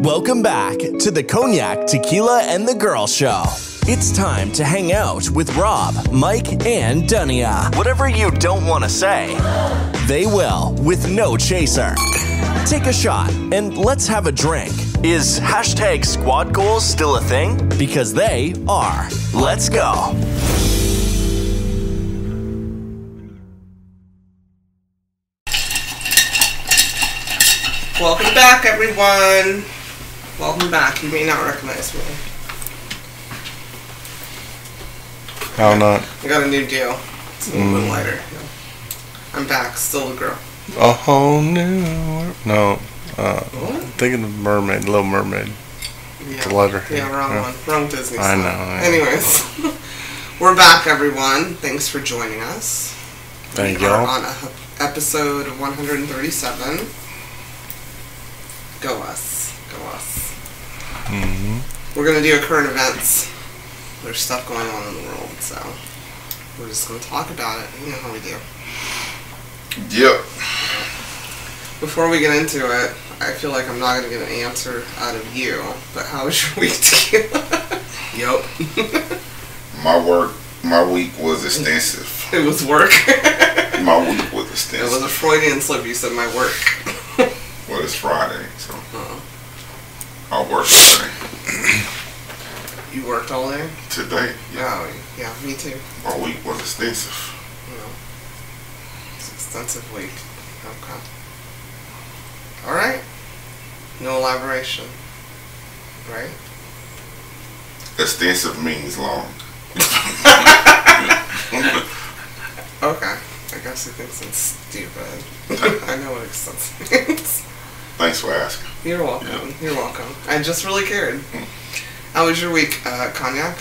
Welcome back to the Cognac, Tequila, and the Girl Show. It's time to hang out with Rob, Mike, and Dunya. Whatever you don't want to say, they will with no chaser. Take a shot and let's have a drink. Is hashtag squad goals still a thing? Because they are. Let's go. Welcome back, everyone. Welcome back. You may not recognize me. How not? I got a new deal. It's a little bit lighter. I'm back. Still a girl. A whole new... No. What? Thinking of Mermaid, Little Mermaid. Yeah. The letter. Yeah, wrong one. Wrong Disney I song. know. Anyways, we're back, everyone. Thanks for joining us. Thank We are y'all. on episode 137. Go us. Go us. Mm-hmm. We're going to do a current events. There's stuff going on in the world, so we're just going to talk about it. You know how we do. Yep. Before we get into it, I feel like I'm not going to get an answer out of you, but how was your week, Tequila? Yup. My week was extensive. It was work. My week was It extensive. was a Freudian slip. You said my work. Well, it's Friday, so Uh-oh. I'll work Friday. You worked all day? Today, yeah. Oh, yeah, me too. My week was extensive. You know, it's an extensive week. Okay. Alright. No elaboration. Right? Extensive means long. Okay. I guess he thinks it's stupid. I know what extensive means. Thanks for asking. You're welcome. Yeah. You're welcome. I just really cared. How was your week, Cognac?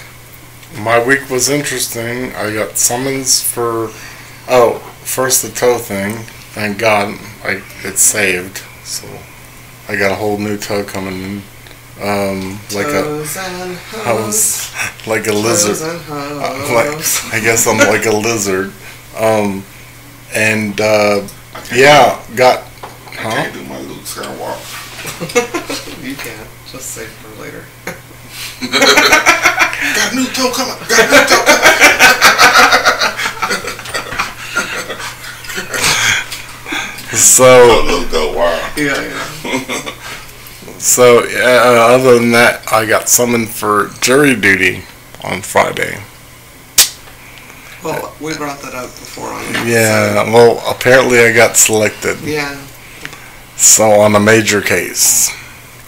My week was interesting. I got summons for... Oh, first the toe thing. Thank God it's saved. So I got a whole new toe coming in. Toes and hoes. Like a Toes lizard. and hoes. I guess I'm like a lizard. And I can't do my Luke Skywalker. You can. Just save it for later. Got a new toe coming. Got a new toe coming. So Luke go wild. Yeah. So, other than that, I got summoned for jury duty on Friday. Well, we brought that up before on the Yeah, episode. well, apparently I got selected. Yeah. So, on a major case.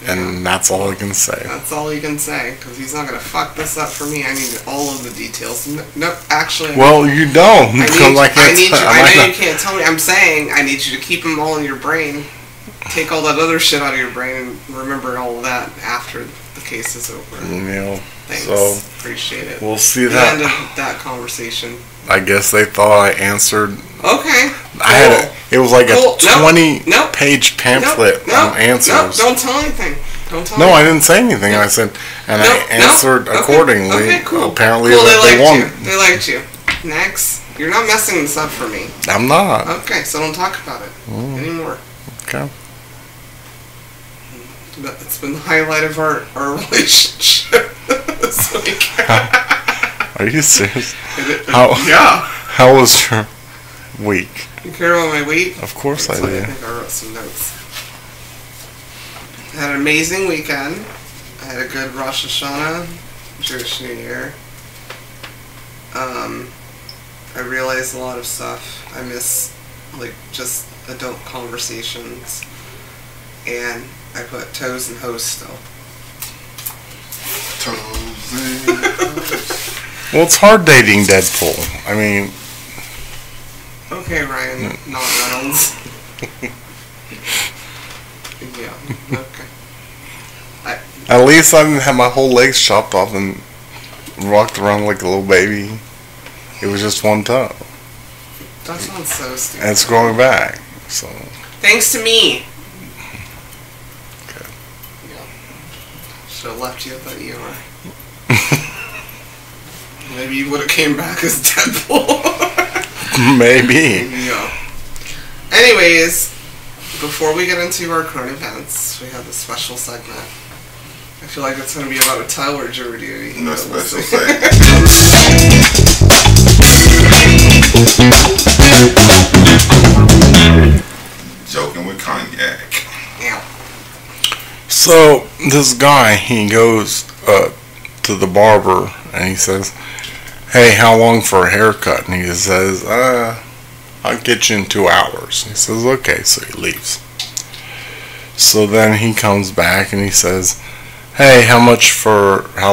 And that's all I can say. That's all you can say, because he's not going to fuck this up for me. I need all of the details. No, actually... Well, you don't. I I know you can't tell me. I'm saying I need you to keep them all in your brain. Take all that other shit out of your brain and remember all of that after the case is over. You know, Thanks. so appreciate it. we'll see The that. end of that conversation. I guess they thought I answered. Okay. I had it was like Cool. a 20-page pamphlet on answers. Nope, don't tell anything. Don't tell No, I anything. didn't say anything. I said, and I answered Okay. accordingly. Okay, cool. Apparently, cool, that they liked wanted. you. They liked you. Next. You're not messing this up for me. I'm not. Okay, so don't talk about it anymore. Okay. It's been the highlight of our relationship this week. Are you serious? Yeah. How was your week? You care about my week? Of course I I do. think I wrote some notes. I had an amazing weekend. I had a good Rosh Hashanah, Jewish New Year. I realized a lot of stuff. I miss, just adult conversations. And I put toes and hoes still. Toes and hoes. Well, it's hard dating Deadpool. I mean, Okay, Ryan, not Reynolds. Yeah, okay. at least I didn't have my whole legs chopped off and walked around like a little baby. It was just one toe. That sounds so stupid. And it's growing back. So, Thanks to me. okay. Yeah. Should have left you at that ER. Maybe you would have came back as Deadpool. Maybe. Yeah. Anyways, before we get into our current events, we have a special segment I feel like it's going to be about a tow or jury duty. No but we'll special see. Joking with Cognac. Yeah. So this guy, he goes to the barber and he says, "Hey, how long for a haircut?" And he says, "I'll get you in 2 hours." He says, "Okay," so he leaves. So then he comes back and he says, "Hey, how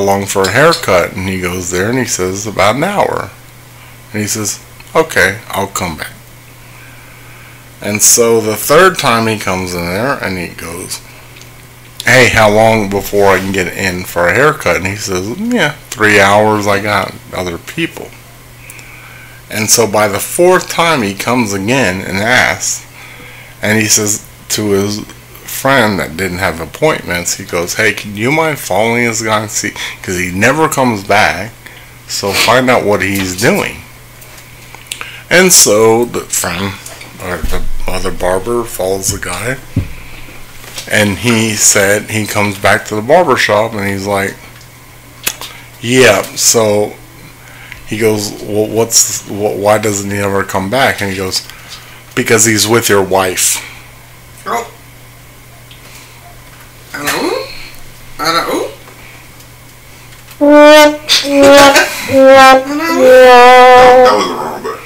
long for a haircut?" And he goes there and he says, "About an hour." And he says, "Okay, I'll come back." And so the third time he comes in there and he goes, "Hey, how long before I can get in for a haircut?" And he says, "Yeah, 3 hours, I got other people." And so by the fourth time he comes again and asks, and he says to his friend that didn't have appointments, he goes, "Hey, can you mind following this guy and see, because he never comes back, so find out what he's doing." And so the friend, or the other barber, follows the guy, and he said he comes back to the barber shop and he's like, "Yeah, so," he goes, "Well, why doesn't he ever come back?" And he goes, "Because he's with your wife." Oh. Hello? That was the wrong button.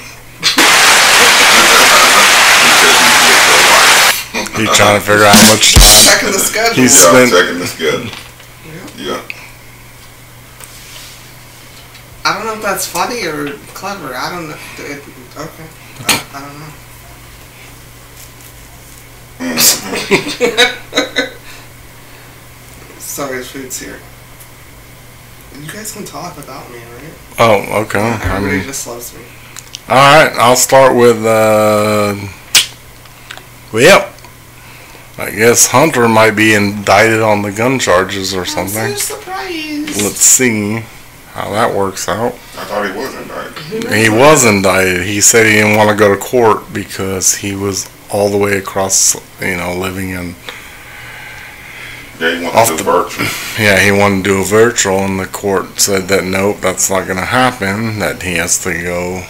He's trying to figure out how much Checking the schedule. He's Yeah, spent. checking the schedule. Yeah. I don't know if that's funny or clever. I don't know. Okay. I don't know. Sorry, the food's here. You guys can talk about me, right? Oh, okay. Everybody just loves me. All right. I'll start with. Well, I guess Hunter might be indicted on the gun charges or something. I'm so surprised. Let's see how that works out. I thought he was indicted. He was indicted. He said he didn't want to go to court because he was all the way across, living in. Yeah, he Off wanted to do the- virtual. Yeah, he wanted to do a virtual, and the court said that nope, that's not going to happen. That he has to go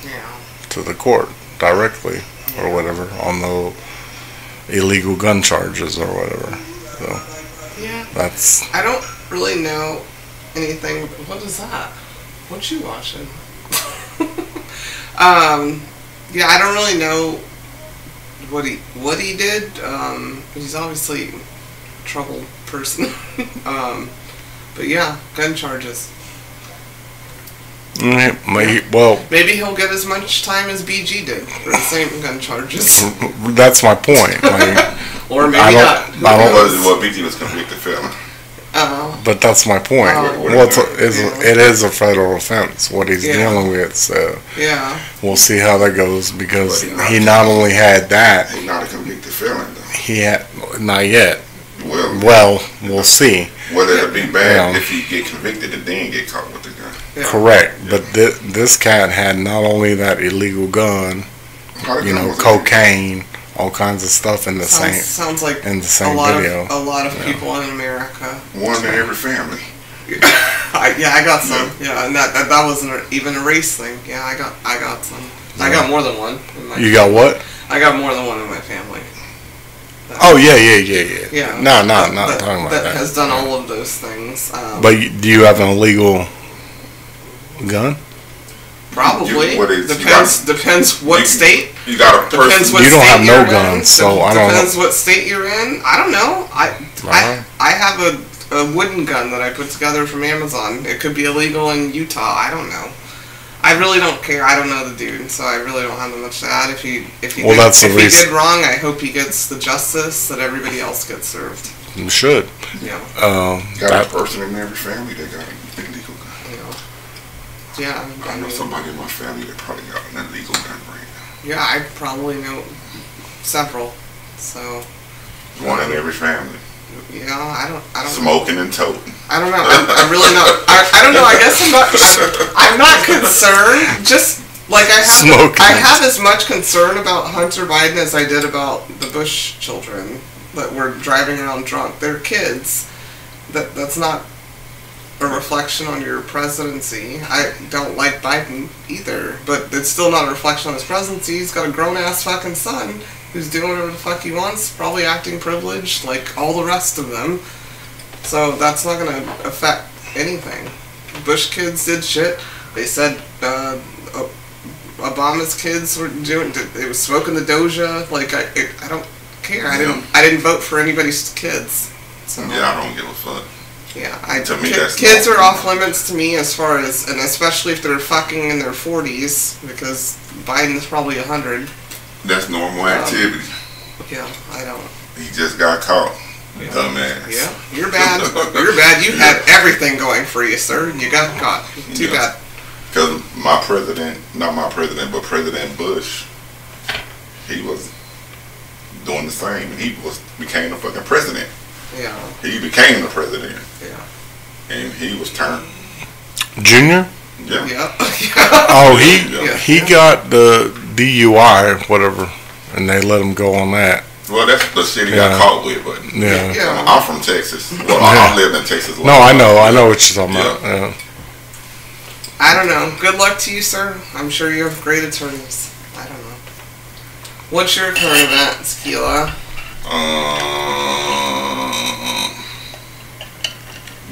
Yeah. to the court directly or whatever on the illegal gun charges or whatever. So Yeah. that's I don't really know anything. What is that? What you watching? Yeah, I don't really know what he did. He's obviously a troubled person. But yeah, gun charges. well. Maybe he'll get as much time as BG did for the same gun charges. That's my point. Like, Or maybe I don't- not. Who I don't- knows? Well, BT was convicted felon. but that's my point. Oh. It is a federal offense what he's Yeah. dealing with. So Yeah. we'll see how that goes because Well, he not only had that, He's not a convicted felon, though. he had not yet. Well, Well, we'll see. whether it'd be bad Yeah. if he get convicted and then get caught with the gun. Yeah. Correct. But this cat had not only that illegal gun, How the you gun know, was cocaine, all kinds of stuff in the Sounds like in the a same lot video. of a lot of people in America. one in every family. I got some. Yeah, and that wasn't even a race thing. Yeah, I got some. I got more than one. In my You got what? I got more than one in my family. Oh yeah. Yeah. No, not that, talking about that that. has done all of those things. But do you have an illegal gun? Probably What is- depends what you- state. You got a Depends person. what You don't state have no you're in. guns, so I don't know. Depends what state you're in. I don't know. Alright. I have a wooden gun that I put together from Amazon. It could be illegal in Utah. I don't know. I really don't care. I don't know the dude, so I really don't have that much to add. If he Well, that's the if he reason- did wrong, I hope he gets the justice that everybody else gets served. You should. Yeah. Got That- a person in every family that got an illegal gun. You know. Yeah. I know somebody in my family that probably got an illegal gun right now. Yeah, I probably know several. So. One in every family. Yeah, I don't. Smoking and toting. I don't know. I'm really not. I don't know. I guess I'm not concerned. Just like Smoking. I have as much concern about Hunter Biden as I did about the Bush children that were driving around drunk. They're kids. that's not a reflection on your presidency. I don't like Biden either, but it's still not a reflection on his presidency. He's got a grown-ass fucking son who's doing whatever the fuck he wants, probably acting privileged like all the rest of them. So that's not going to affect anything. Bush kids did shit. They said Obama's kids were they was smoking the Doja. Like I don't care. I didn't vote for anybody's kids. So. Yeah, I don't give a fuck. Yeah, To me, that's kids are off limits to me as far as, and especially if they're fucking in their 40s, because Biden's probably 100. That's normal activity. Yeah, I don't. He just got caught. Yeah. Dumbass. Yeah, you're bad. You're bad. You had everything going for you, sir. You got caught. Too bad. Because my president, not my president, but President Bush, he was doing the same, and he became the fucking president. Yeah. He became the president. Yeah. And he was turned. Junior? Yeah. Yeah. Oh, Yeah. he got the DUI, whatever, and they let him go on that. Well, that's the shit he got caught with, but Yeah. I'm from Texas. Well, I lived in Texas. No, I know what you're talking about. Yeah. I don't know. Good luck to you, sir. I'm sure you have great attorneys. I don't know. What's your current event, Tequila?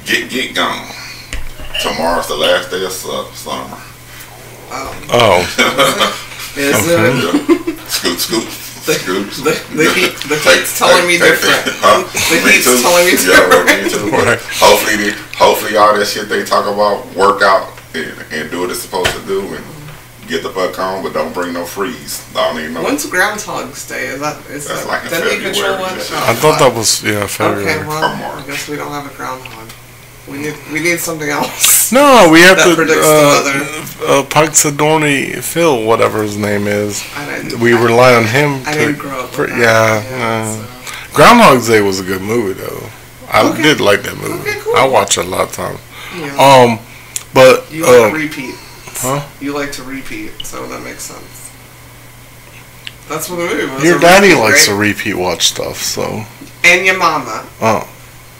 Get gone. Tomorrow's the last day of summer. Oh. Is Okay. Scoot. The heat's telling me different. The Me heat's too. telling me Yeah, different. me too. Right. Hopefully all that shit they talk about, work out and do what it's supposed to do and get the fuck on, but don't bring no freeze. I don't even know. When's Groundhog's Day? Is that like in doesn't he control February. what? I thought that was February. Okay, well, Or March. I guess we don't have a groundhog. We need something else. No, we have That predicts the to Punxsutawney Phil, whatever his name is. We I rely on him. I didn't grow up with that. Yeah. So. Groundhog's Day was a good movie though. I Okay. did like that movie. Okay, cool. I watch it a lot of times. Yeah. But You like to repeat. huh? You like to repeat, so that makes sense. That's what the movie was. Your a daddy repeat, likes right? to repeat watch stuff, so And your mama. oh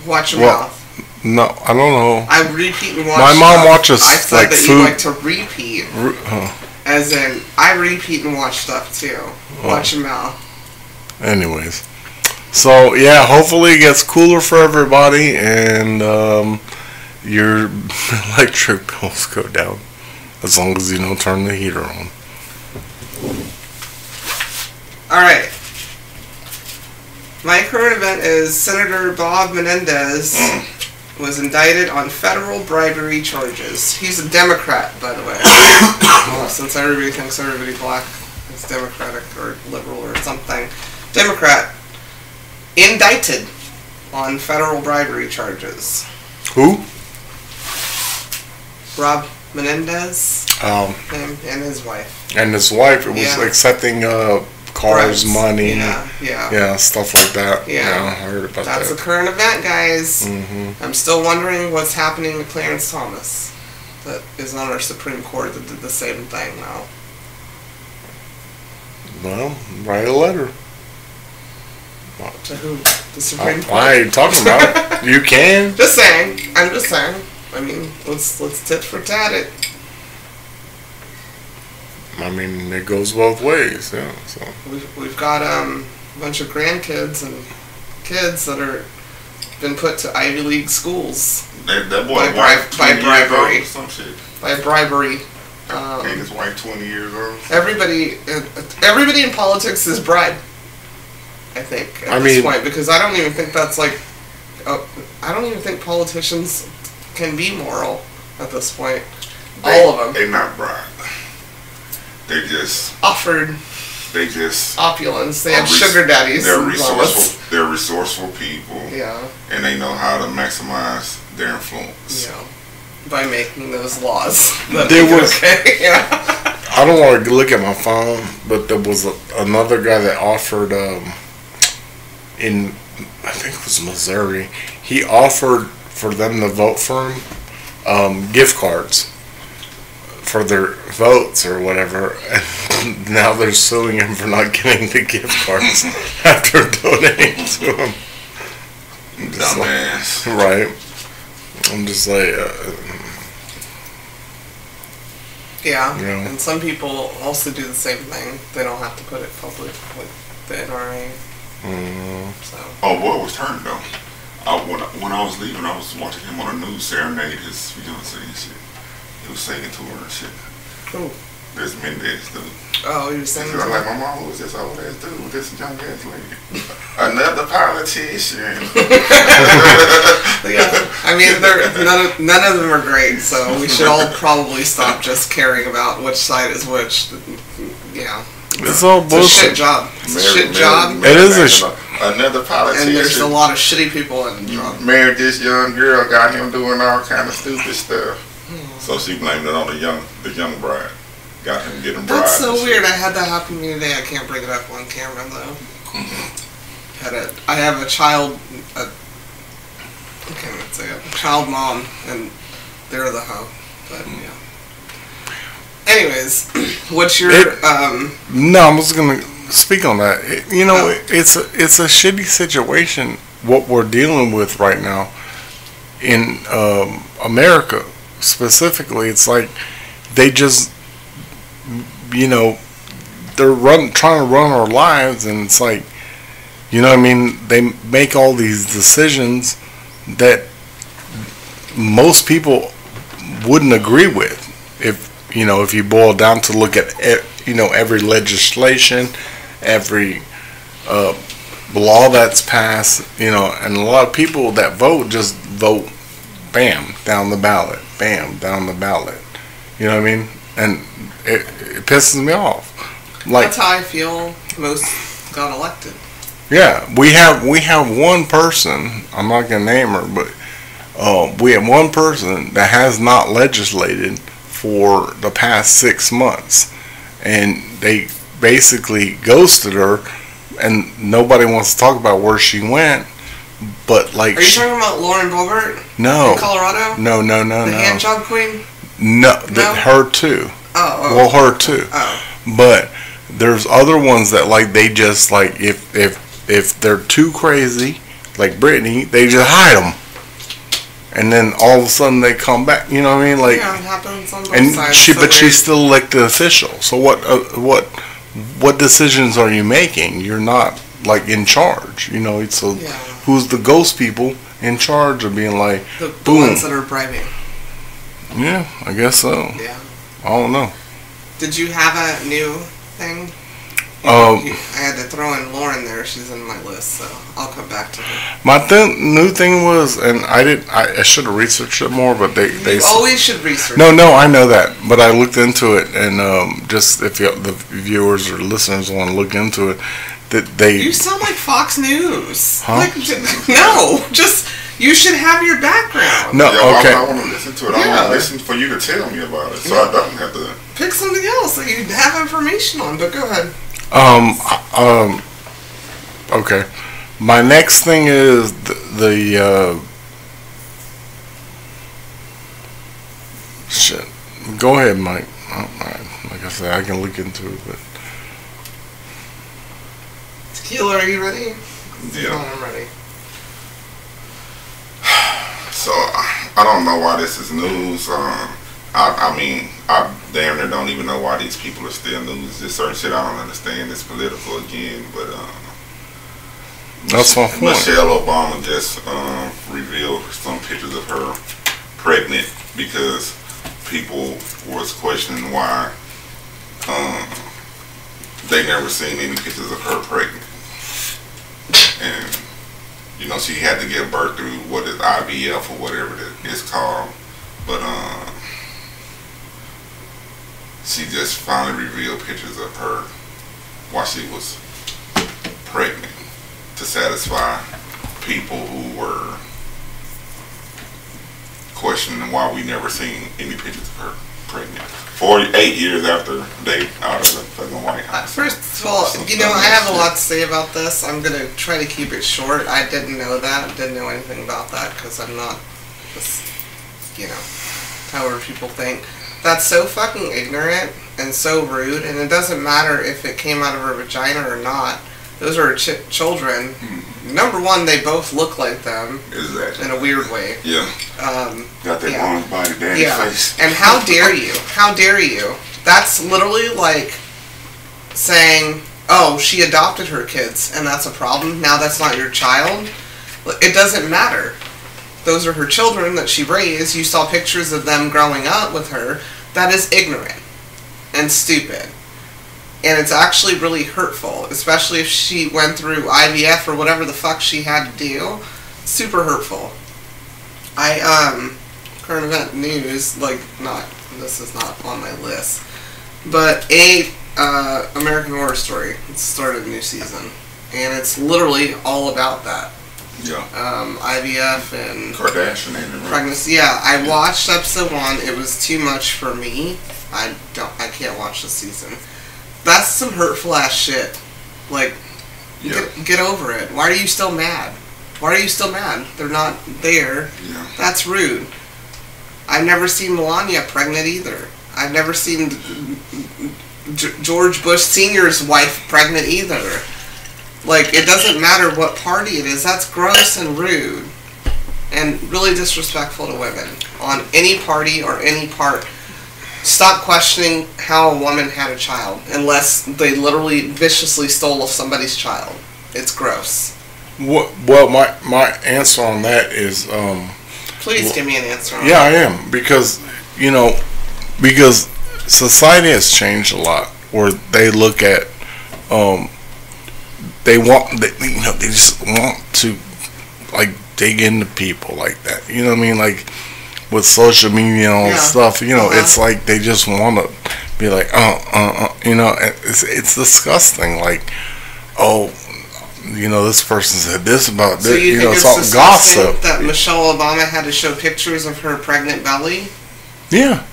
Watch your Well, mouth. no, I don't know. I repeat and watch My mom stuff. watches, I said like, that food- you like to repeat. As in, I repeat and watch stuff too. Watch your mouth. Anyways, so yeah, hopefully it gets cooler for everybody and your electric bills go down, as long as you don't turn the heater on. Alright. My current event is Senator Bob Menendez was indicted on federal bribery charges. He's a Democrat, by the way. Well, since everybody thinks everybody black is Democratic or liberal or something. Democrat. Indicted on federal bribery charges. Who? Rob Menendez, Um, him and his wife. and his wife was Yeah. accepting cars, Bribes. money, Yeah. stuff like that. Yeah. I heard about That's a that. current event, guys. Hmm. I'm still wondering what's happening to Clarence Thomas. That is on our Supreme Court that did the same thing now. Well, write a letter. To who? The Supreme Court? Why are you talking about it? You can. Just saying. I'm just saying. I mean, let's tit for tat it. I mean, it goes both ways. Yeah. So. We've got a bunch of grandkids and kids that are been put to Ivy League schools That boy By wife by 20 years bribery. old or some shit. by bribery. Ain't his wife 20 years old? Everybody in politics is bribed. I think at this point, because I don't even think that's like, I don't even think politicians can be moral at this point. All of them. They not bribed. They just Offered opulence. They have sugar daddies. They're and resourceful. They're resourceful people, Yeah, and they know how to maximize their influence. yeah. By making those laws. There was- Okay. Yeah. I don't want to look at my phone, but there was another guy that offered in, I think it was Missouri. He offered for them to vote for him gift cards for their votes or whatever, and now they're suing him for not getting the gift cards after donating to him. Dumbass. Right. I'm just like, Yeah, you know. and some people also do the same thing. They don't have to put it public with the NRA. So. Oh, boy, was turned though. When I was leaving, I was watching him on the news serenade his fiance and shit. He was singing to her and shit. Cool. This Mendez dude. Oh, he was He singing. said, I'm like, my mom, who was this old ass dude with this young ass lady? Another politician. Yeah, I mean, none of them are great, so we should all probably stop just caring about which side is which. Yeah. It's all It's a bullshit. shit job. It's a shit job. It is another politician. And there's a lot of shitty people in the job. Married this young girl, got him doing all kind of stupid stuff. So she blamed it on the young bride. Got him getting bride. That's so weird. I had that happen to me today. I can't bring it up on camera though. I have a child. I can't even say it. A child mom, and they're the hoe. But yeah. Anyways, what's your No, I'm just gonna speak on that. It's a shitty situation what we're dealing with right now in America specifically. It's like they just, they're trying to run our lives, and it's like, you know what I mean? They make all these decisions that most people wouldn't agree with if you boil down to look at every legislation, every law that's passed, and a lot of people that vote just vote, bam, down the ballot, bam, down the ballot. You know what I mean? And it pisses me off. Like, that's how I feel most got elected. Yeah, we have one person. I'm not gonna name her, but we have one person that has not legislated for the past 6 months, and they basically ghosted her, and nobody wants to talk about where she went. But like, are you talking about Lauren Boebert? No. In Colorado? No. The hand job queen? No, her too. Oh. Well, her too. Oh. But there's other ones that like they just like if they're too crazy, like Brittany, they just hide them. And then all of a sudden they come back. You know what I mean? Like, yeah, it happens on both and sides. she's still elected official. So what decisions are you making? You're not like in charge. So who's the ghost people in charge of being like the boom? ones that are bribing. Yeah, I guess so. Yeah. I don't know. Did you have a new thing? I had to throw in Lauren there. She's in my list, so I'll come back to her. My new thing was, and I should have researched it more, but they always should research. No, I know that, but I looked into it, and just if the viewers or listeners want to look into it, that they. You sound like Fox News. Huh? Like, no, just you should have your background. No, okay. I want to listen to it. I want to listen for you to tell me about it, so I don't have to pick something else that you have information on. But go ahead. Okay. My next thing is the shit. Go ahead, Mike. Like I said, I can look into it, but. Tequila, are you ready? Yeah. Oh, I'm ready. So I don't know why this is news. I mean, I damn near don't even know why these people are still news. This certain shit I don't understand. It's political again, but that's my point. Michelle Obama just revealed some pictures of her pregnant because people was questioning why they never seen any pictures of her pregnant, and she had to give birth through what is IVF or whatever it's called, but she just finally revealed pictures of her while she was pregnant to satisfy people who were questioning why we never seen any pictures of her pregnant. 8 years after they out of the fucking White House. First of all, I have a lot to say about this. I'm going to try to keep it short. I didn't know that. Didn't know anything about that because I'm not just, however people think. That's so fucking ignorant and so rude, and it doesn't matter if it came out of her vagina or not. Those are her children. Number one, they both look like them. Exactly. In a weird way. Yeah. Got that mom's body, daddy's face. And how dare you? How dare you? That's literally like saying, oh, she adopted her kids, and that's a problem. Now that's not your child. It doesn't matter. Those are her children that she raised. You saw pictures of them growing up with her. That is ignorant and stupid. And it's actually really hurtful, especially if she went through IVF or whatever the fuck she had to do. Super hurtful. Current event news, this is not on my list, but American Horror Story. It started a new season, and it's literally all about that. Yeah. IVF and Kardashian and pregnancy. Yeah, I watched episode 1. It was too much for me. I can't watch the season. That's some hurtful ass shit. Like, get over it. Why are you still mad? Why are you still mad? They're not there. Yeah. That's rude. I've never seen Melania pregnant either. I've never seen George Bush Sr.'s wife pregnant either. Like, it doesn't matter what party it is. That's gross and rude. And really disrespectful to women. On any party or any part. Stop questioning how a woman had a child. Unless they literally viciously stole somebody's child. It's gross. Well, my answer on that is... Please give me an answer on that. Yeah, I am. Because society has changed a lot. Where they look at... They just want to, like, dig into people like that. You know what I mean? Like, with social media and all that stuff, it's like they just want to be like, it's disgusting. Like, this person said this about this. So you think it's all gossip. That Michelle Obama had to show pictures of her pregnant belly? Yeah.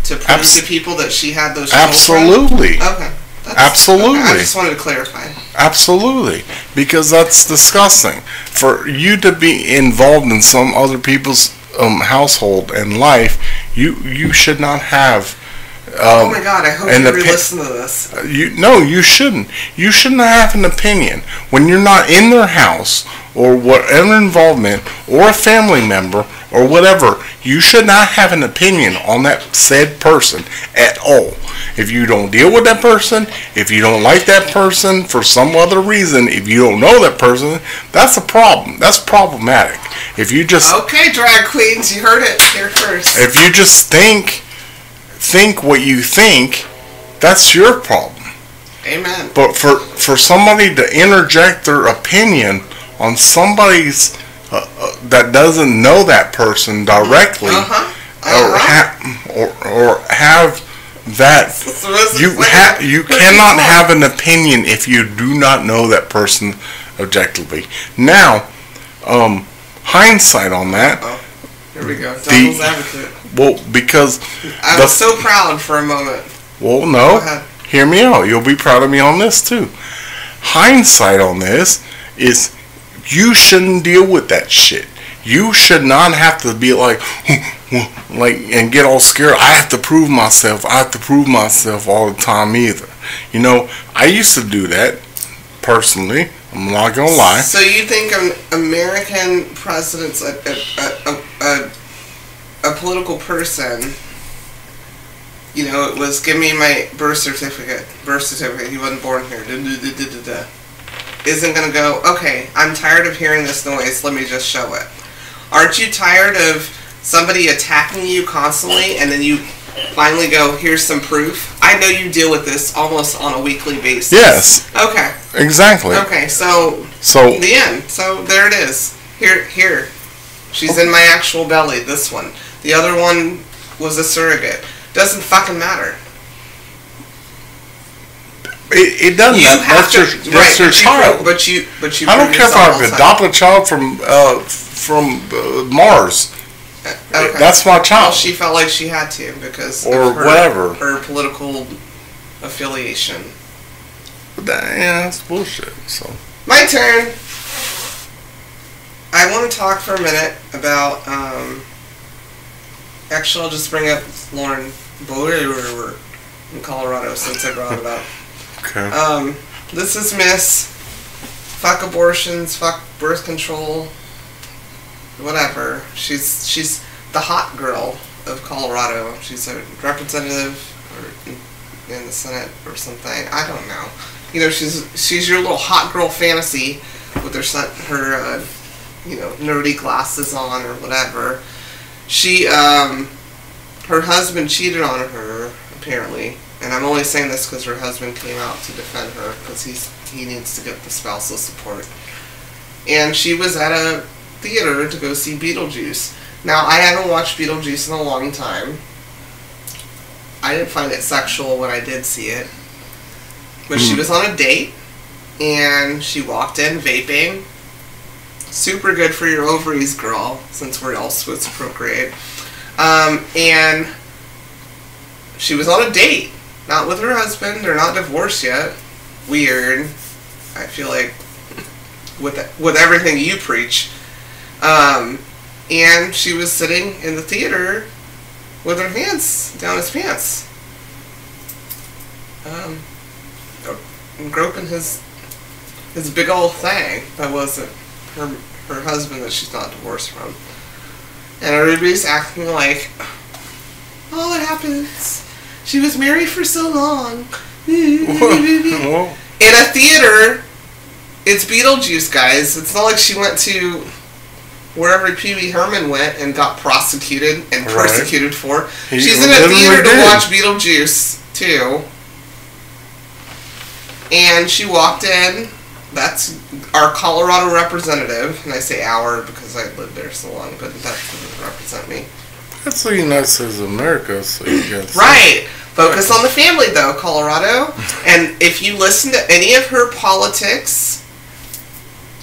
To prove to people that she had those Absolutely. children? Okay. Absolutely. Okay, I just wanted to clarify. Absolutely. Because that's disgusting. For you to be involved in some other people's household and life, you should not have... oh my God, I hope you re-listen to this. You shouldn't. You shouldn't have an opinion. When you're not in their house, or whatever involvement, or a family member, or whatever, you should not have an opinion on that said person at all. If you don't deal with that person, if you don't like that person for some other reason, if you don't know that person, that's a problem. That's problematic. If you just... Okay, drag queens, you heard it here first. If you just think what you think, that's your problem. Amen. But for somebody to interject their opinion on somebody's that doesn't know that person directly, or have that, you cannot have an opinion if you do not know that person objectively. Now, hindsight on that. Here we go. Devil's advocate. Well, because I was so proud for a moment. Well, no. Hear me out. You'll be proud of me on this too. Hindsight on this is you shouldn't deal with that shit. You should not have to be like and get all scared. I have to prove myself. I have to prove myself all the time either. I used to do that personally. I'm not gonna lie. So you think an American president's a political person? It was give me my birth certificate. He wasn't born here. Isn't gonna go. Okay, I'm tired of hearing this noise. Let me just show it. Aren't you tired of somebody attacking you constantly, and then you finally go, here's some proof? I know you deal with this almost on a weekly basis. Yes. Okay. Exactly. Okay, so the end. So there it is. Here. She's in my actual belly, this one. The other one was a surrogate. Doesn't fucking matter. It doesn't. That's your child. But you. I don't care if I adopt a child from Mars. Okay. That's my child. Well, she felt like she had to because of her political affiliation. But that's bullshit. So my turn. I want to talk for a minute about. Actually, I'll just bring up Lauren Boyer in Colorado since I brought it up. Okay. This is Miss fuck abortions, fuck birth control, whatever. She's the hot girl of Colorado. She's a representative or in the Senate or something. I don't know. You know, she's your little hot girl fantasy with her nerdy glasses on or whatever. She her husband cheated on her apparently, and I'm only saying this because her husband came out to defend her because he needs to get the spousal support. And she was at a theater to go see Beetlejuice. Now, I haven't watched Beetlejuice in a long time. I didn't find it sexual when I did see it. But she was on a date, and she walked in vaping. Super good for your ovaries, girl, since we're all supposed to procreate. And she was on a date, not with her husband. They're not divorced yet. Weird. I feel like with everything you preach. And she was sitting in the theater with her hands down his pants. Groping his big old thing. That wasn't her husband that she's not divorced from. And everybody's acting like, oh, it happens. She was married for so long. In a theater, it's Beetlejuice, guys. It's not like she went to wherever Pee Wee Herman went and got prosecuted and persecuted for. She's in a theater to watch Beetlejuice, too. And she walked in. That's our Colorado representative. And I say our because I lived there so long, but that doesn't represent me. That's the United States of America, so you got right. Focus on the family, though, Colorado. And if you listen to any of her politics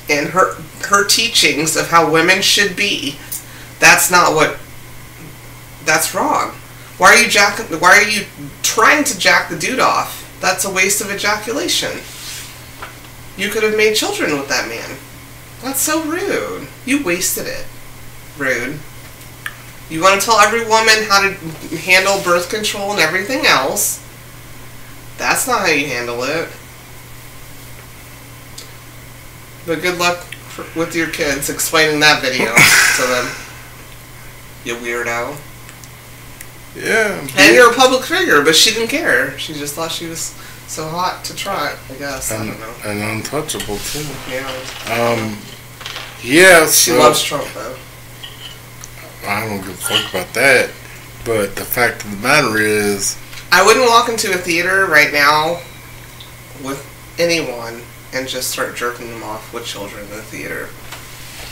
and her teachings of how women should be, that's wrong. Why are you trying to jack the dude off? That's a waste of ejaculation. You could have made children with that man. That's so rude. You wasted it. Rude. You want to tell every woman how to handle birth control and everything else. That's not how you handle it. But good luck with your kids explaining that video to them. You weirdo. Yeah. And you're a public figure, but she didn't care. She just thought she was so hot to try it, I guess. I don't know. And untouchable, too. Yeah. Yeah, she loves Trump, though. I don't give a fuck about that. But the fact of the matter is, I wouldn't walk into a theater right now with anyone and just start jerking them off with children in the theater.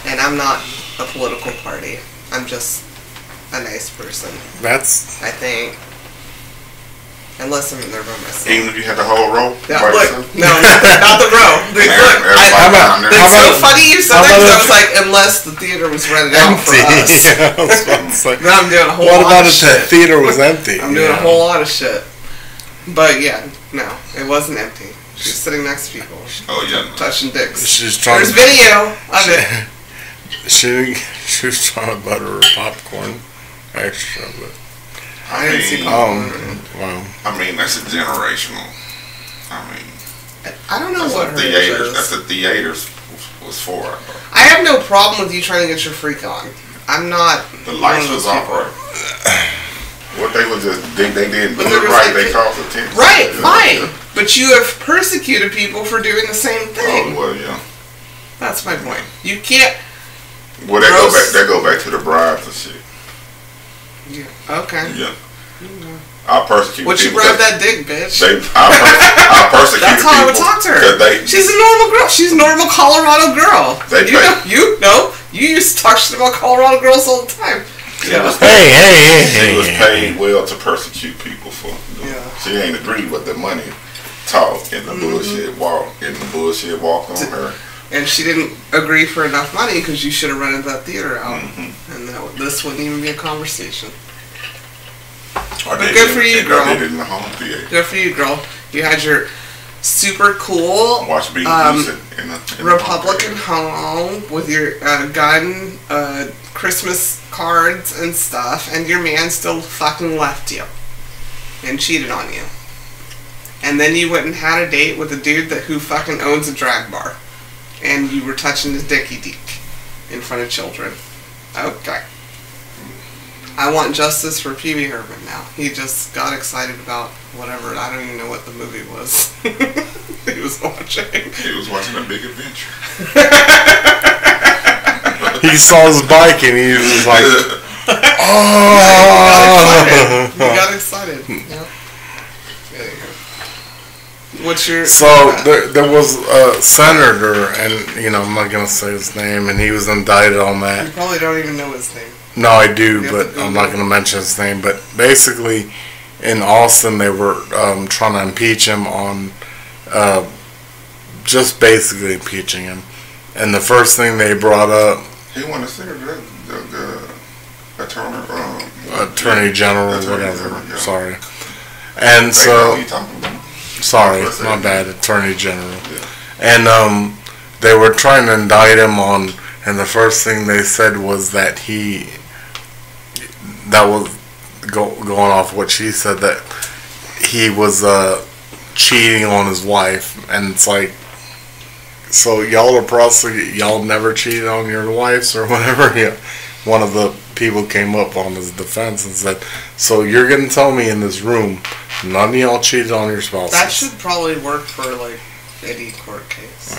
And I'm not a political party. I'm just a nice person. That's... I think. Unless I'm in there by myself. Even if you had the whole row? Yeah, look, no, not the row. It's so funny you said that because I was like, unless the theater was rented out for us. Yeah, I was about to say, now I'm doing a whole what lot about of if shit. the theater was empty? I'm doing a whole lot of shit. But yeah, no, it wasn't empty. She was sitting next to people. Oh, yeah. Touching dicks. There's video of it. She was trying to butter her popcorn extra, but... I didn't see popcorn. Wow. I mean, that's a generational. I don't know what her age is. That's what theaters was for. I have no problem with you trying to get your freak on. I'm not. The lights was off, right? What they was just they didn't do it right. They caused attention. Right, fine. But you have persecuted people for doing the same thing. Oh well, yeah. That's my point. You can't. Well, they go back to the bribes and shit. Yeah. Okay. Yeah. I'll persecute what people. What you grab that dick, bitch? I'll persecute That's how I would talk to her. She's a normal girl. She's a normal Colorado girl. You used to talk shit about Colorado girls all the time. She was paid well to persecute people for. She ain't agreed with the money talk and the bullshit walk on her. And she didn't agree for enough money because you should have rented that theater out, and this wouldn't even be a conversation. Good for you, girl. They did in the home theater. Good for you, girl. You had your super cool Republican home with your gun, Christmas cards and stuff, and your man still fucking left you and cheated on you. And then you went and had a date with a dude who fucking owns a drag bar. and you were touching his dicky deek in front of children. Okay. I want justice for Pee Wee Herman now. He just got excited about whatever. I don't even know what the movie was he was watching. He was watching A Big Adventure. He saw his bike and he was just like, oh! He got excited. Yep. There you go. What's your... So there was a senator, and you know, I'm not gonna say his name, and he was indicted on that. You probably don't even know his name. No, I do, but I'm not gonna mention his name. But basically, in Austin, they were trying to impeach him on, just basically impeaching him. And the first thing they brought up, he wanted to senator, the attorney general, whatever. Yeah. Sorry. And so, sorry, my bad, attorney general. Yeah. And they were trying to indict him on, and the first thing they said was that that was going off what she said, that he was cheating on his wife. And it's like, so y'all are prosecuting, y'all never cheated on your wives or whatever? Yeah. One of the people came up on his defense and said, so you're going to tell me in this room none of y'all cheated on your spouses? That should probably work for, like, any court case.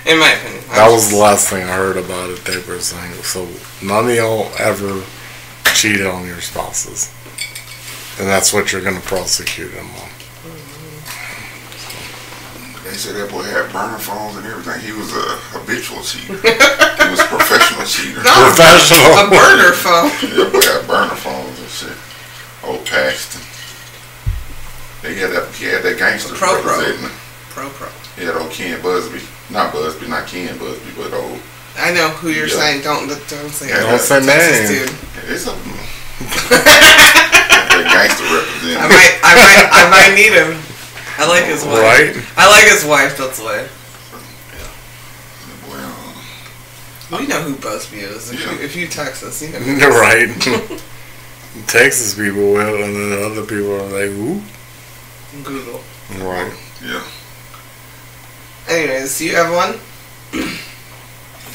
In my opinion. That was the last thing I heard about it. They were saying, so none of y'all ever cheated on your spouses. And that's what you're going to prosecute him on. They said that boy had burner phones and everything. He was a habitual cheater. He was a professional cheater. No, professional. A burner phone. That boy had burner phones and shit. Old Paxton. He had that gangster representing him. Pro. He had old Ken Busby. Not Ken Busby, but old. I know who you're saying. Don't say it. Don't say names. Dude. It's a that gangster representing. I might need him. I like his wife. Right? I like his wife, that's why. Well, we know who Busby is. If you text us, you know who You're right. Texas people will, and then other people are like, who? Google. Right. Yeah. Anyways, do you have one?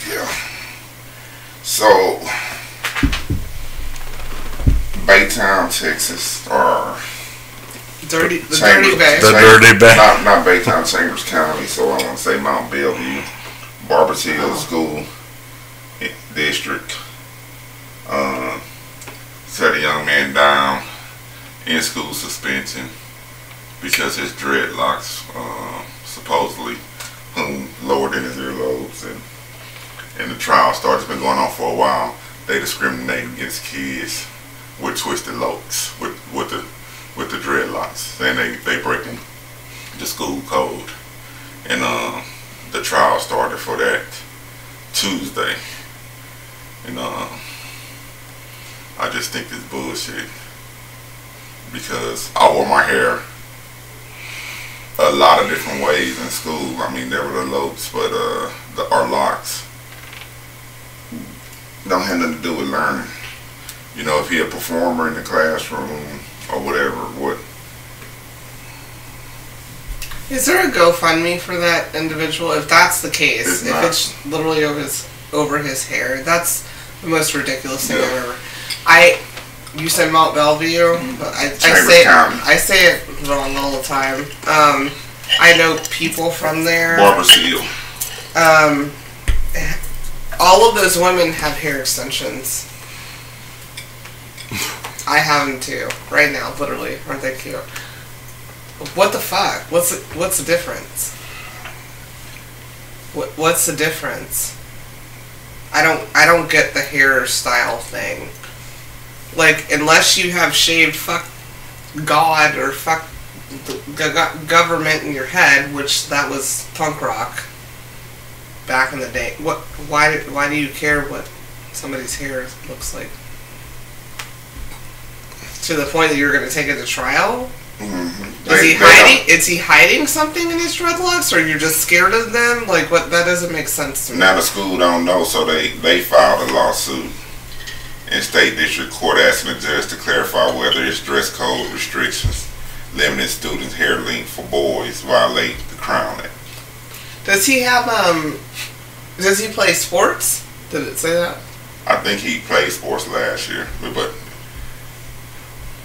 Yeah. So, Baytown, Texas, or Dirty Bay. The Dirty Bay. Not Baytown, Chambers County. So I want to say Mount Bellevue, Barbers Hill School District. Set a young man down in school suspension because his dreadlocks supposedly hung lower than his earlobes, and the trial started. It's been going on for a while. They discriminate against kids with twisted locks, with the dreadlocks, saying they breaking the school code. And the trial started for that Tuesday. And I just think it's bullshit, because I wore my hair a lot of different ways in school. I mean, there were the lopes, but our locks don't have nothing to do with learning. You know, if you're a performer in the classroom or whatever, what? Is there a GoFundMe for that individual? If that's the case, It's not. It's literally over his hair, that's the most ridiculous thing Yeah. I've ever. You said Mount Bellevue, but County. I say it wrong all the time. I know people from there. Barbers Hill. All of those women have hair extensions. I have them too, right now, literally. Aren't they cute? What the fuck? What's the difference? What's the difference? I don't get the hairstyle thing. Like, unless you have shaved fuck God or fuck the government in your head, which that was punk rock back in the day. Why do you care what somebody's hair looks like? To the point that you're going to take it to trial? Mm-hmm. Is he hiding something in his dreadlocks, or you're just scared of them? Like, what? That doesn't make sense to me. Now the school don't know, so they filed a lawsuit in state district court asking the judge to clarify whether its dress code restrictions limiting students' hair length for boys violate the Crown Act. Does he have, does he play sports? Did it say that? I think he played sports last year, but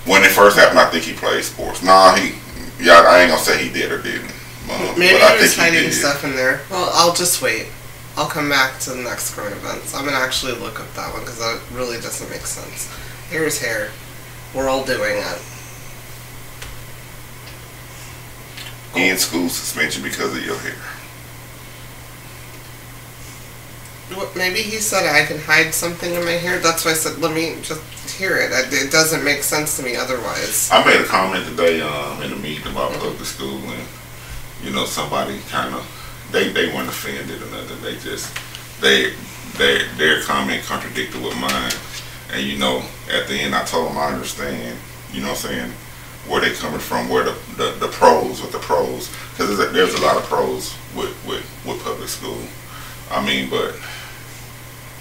when it first happened, I think he played sports. I ain't gonna say he did or didn't. Maybe but he was hiding stuff in there. Well, I'll just wait. I'll come back to the next current events. I'm gonna actually look up that one because that really doesn't make sense. Here's hair. We're all doing it. In school suspension because of your hair. Maybe he said I can hide something in my hair. That's why I said, let me just hear it. It doesn't make sense to me otherwise. I made a comment today in a meeting about public school, and somebody kind of they weren't offended or nothing. They just their comment contradicted with mine, and at the end I told them I understand. You know what I'm saying? Where they coming from? Where the pros with the pros? Because there's a lot of pros with public school. I mean, but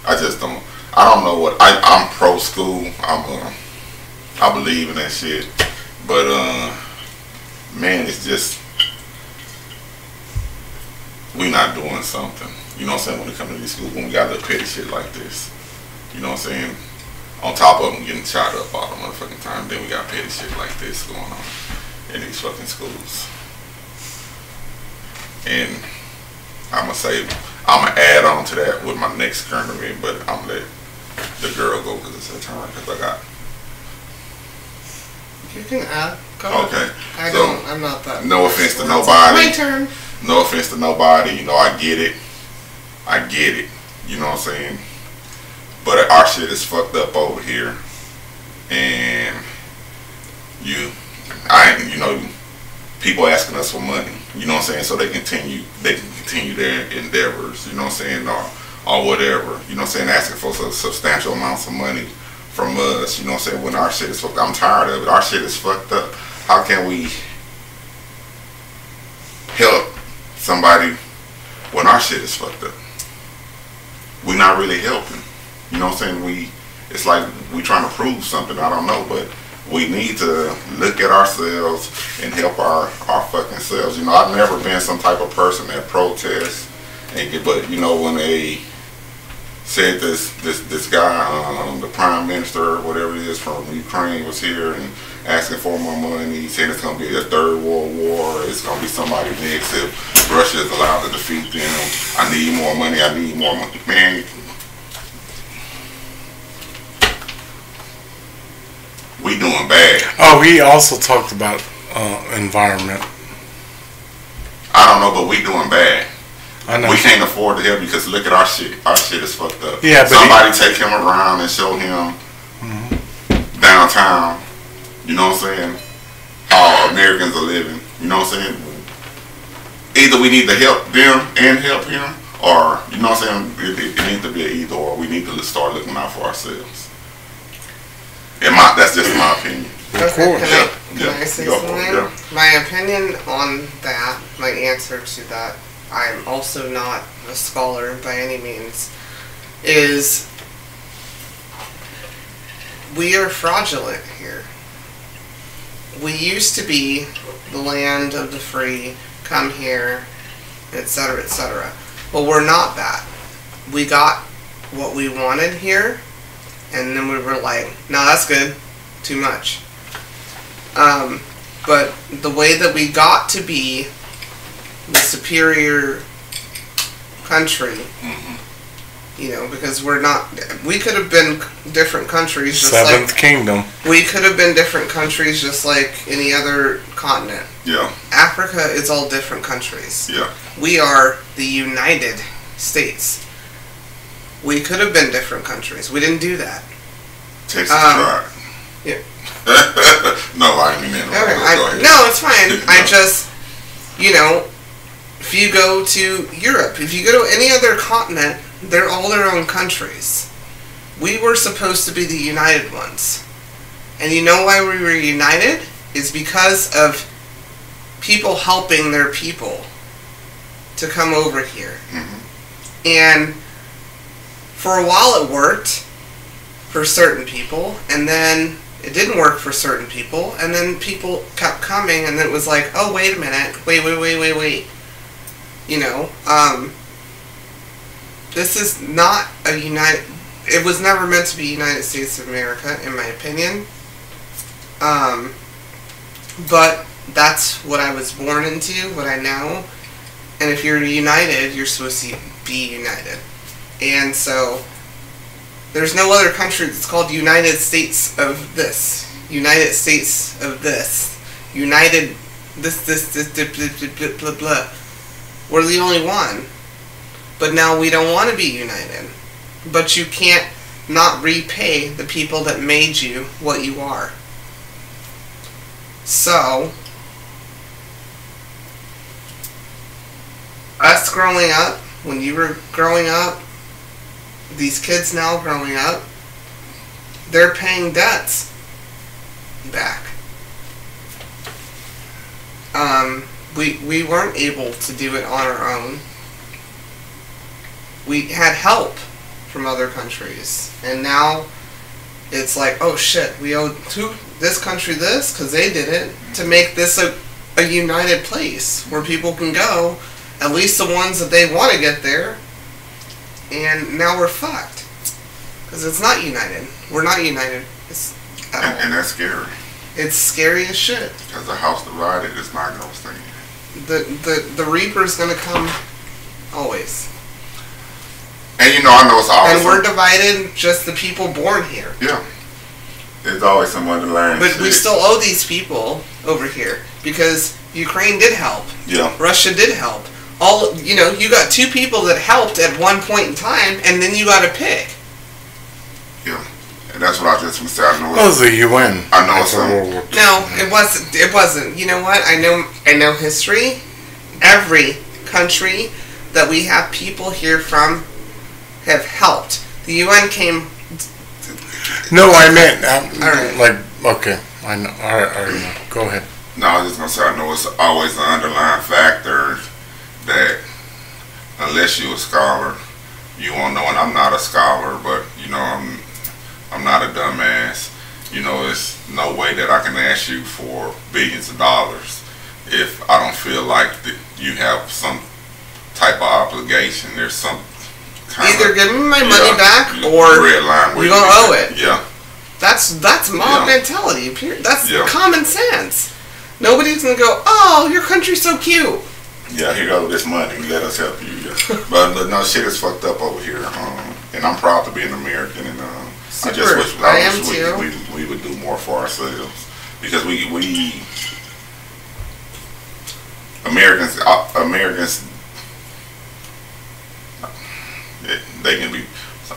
I just don't. I don't know what I'm pro school. I believe in that shit. But man, it's just we not doing something. You know what I'm saying? When it comes to these schools, when we got the petty shit like this, you know what I'm saying? On top of them getting shot up all the motherfucking time, then we got petty shit like this going on in these fucking schools. And I'm gonna add on to that with my next current event, but I'm gonna let the girl go because it's her turn. Because I got. You can add. Go okay. Ahead. I'm not that. No offense to nobody. My turn. No offense to nobody. I get it. You know what I'm saying? But our shit is fucked up over here, and people asking us for money. You know what I'm saying? So they can continue their endeavors. You know what I'm saying? Or whatever. You know what I'm saying? Asking for substantial amounts of money from us. You know what I'm saying? When our shit is fucked up, I'm tired of it. Our shit is fucked up. How can we help somebody when our shit is fucked up? We're not really helping. You know what I'm saying? It's like we trying to prove something. I don't know, but we need to look at ourselves and help our fucking selves. I've never been some type of person that protests, but when they said this guy, the prime minister or whatever it is from Ukraine was here and asking for more money. He said it's gonna be a third world war. It's gonna be somebody next if Russia is allowed to defeat them. I need more money. Man. We doing bad. Oh, he also talked about environment. I don't know, but we doing bad. I know. We can't afford to help because look at our shit. Our shit is fucked up. Yeah, but somebody take him around and show him downtown. You know what I'm saying? How Americans are living. You know what I'm saying? Either we need to help them and help him, or you know what I'm saying? It needs to be an either or. We need to start looking out for ourselves. That's just my opinion. Okay, can I say something? My opinion on that, my answer to that, I'm also not a scholar by any means, is we are fraudulent here. We used to be the land of the free, come here, etc., etc. But we're not that. We got what we wanted here, and then we were like, no, that's good. Too much. But the way that we got to be the superior country, because we could have been different countries. Just Seventh Kingdom. We could have been different countries just like any other continent. Yeah. Africa is all different countries. Yeah. We are the United States. We could have been different countries. We didn't do that. Texas tried. Yeah. No, I mean that. Okay, no, it's fine. No. I just, if you go to Europe, if you go to any other continent, they're all their own countries. We were supposed to be the united ones. And you know why we were united? Is because of people helping their people to come over here. Mm-hmm. And for a while it worked for certain people, and then it didn't work for certain people, and then people kept coming, and then it was like, oh, wait a minute, wait. You know, this is not a it was never meant to be United States of America, in my opinion. But that's what I was born into, what I know. And if you're united, you're supposed to be united. And so, there's no other country that's called United States of this. United States of this. United this, blah, blah, blah. We're the only one. But now we don't want to be united. But you can't not repay the people that made you what you are. So, us growing up, when you were growing up, these kids now growing up, they're paying debts back. We weren't able to do it on our own. We had help from other countries, and now it's like, oh shit, we owe this country this because they did it, to make this a united place where people can go, at least the ones that they want to get there. And now we're fucked because it's not united. We're not united. And that's scary. It's scary as shit. Because the house divided is not gonna stand. The Reaper's gonna come always. And you know, I know it's always. And we're divided, just the people born here. Yeah. There's always some underlying But shit. we still owe these people over here because Ukraine did help. Yeah. Russia did help. You got two people that helped at one point in time, and then you got to pick. Yeah. And that's what I just want to say. I know. That was the UN. I know it's World War II. No, it wasn't. It wasn't. You know what? I know history. Every country that we have people here from have helped. The UN came. No, I meant All right. like, okay, I know. All right, go ahead. No, I was just gonna say, I know it's always an underlying factor that unless you're a scholar, you won't know. And I'm not a scholar, but you know, I'm not a dumbass. You know, it's no way that I can ask you for billions of dollars if I don't feel like that you have some type of obligation. There's some kind Either of, give me my money back, or red line where you're gonna owe it. Yeah. That's mob Yeah. mentality. That's Yeah. common sense. Nobody's gonna go, oh, your country's so cute. Yeah, here goes this money. Let us help you. Yeah. but no, shit is fucked up over here. And I'm proud to be an American. And I just wish, we would do more for ourselves, because we Americans, they can be,